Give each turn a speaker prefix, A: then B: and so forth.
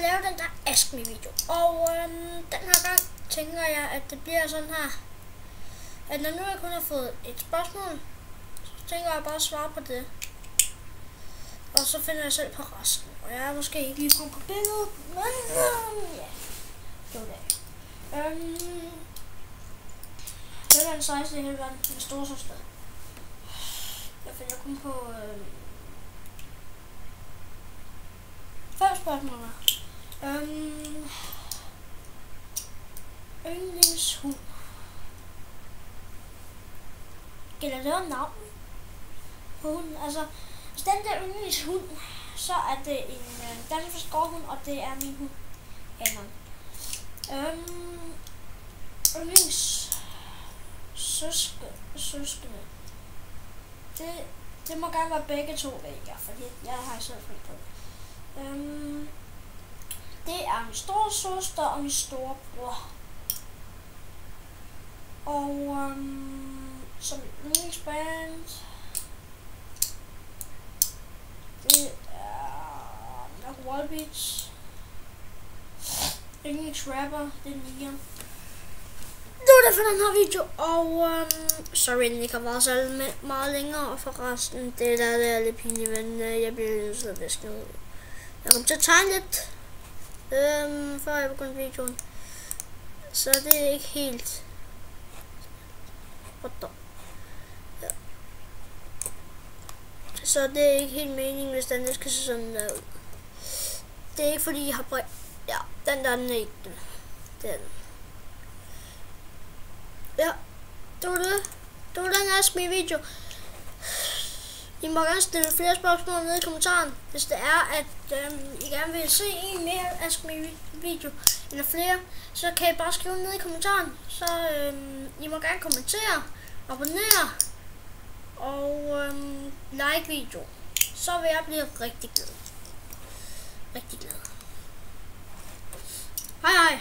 A: lave den der Ask Me video. Og den her gang tænker jeg, at det bliver sådan her. At når nu jeg kun har fået et spørgsmål, så tænker jeg bare at svare på det. Og så finder jeg selv på resten. Og jeg er måske ikke lige på billedet, men ja, det var det. Det er den sejeste i hele verden, min storesøster. Jeg finder kun på 5 spørgsmål. Yndlingshund. Gælder det om navn på hunden? Altså, hvis den der yndlingshund, så er det en dansk skovhund, og det er min hund, Anna. Søskende. Det må gerne være begge to vælger, fordi jeg har selv fundet på det. Det er min store søster og min storebror. Og som yndlingsband, det er nok Wallbeats. Yndlingsrapper, det er Nian. Det var det for den her video, og sorry, den ikke har været så meget længere, og forresten, det er lidt pinligt, men jeg bliver lidt så væsket ud. Jeg kommer til at tegne lidt, før jeg begyndte videoen, så det er ikke helt... Ja. Så det er ikke helt meningen, hvis den skal se sådan der ud. Det er ikke fordi jeg har bredt... Ja, den der, den er ikke den. Ja, det var det. Det var den Ask Me video. I må gerne stille flere spørgsmål nede i kommentaren, hvis det er, at I gerne vil se en mere Ask Me video, eller flere, så kan I bare skrive ned i kommentaren. Så I må gerne kommentere, abonnere og like video. Så vil jeg blive rigtig glad. Rigtig glad. Hej hej.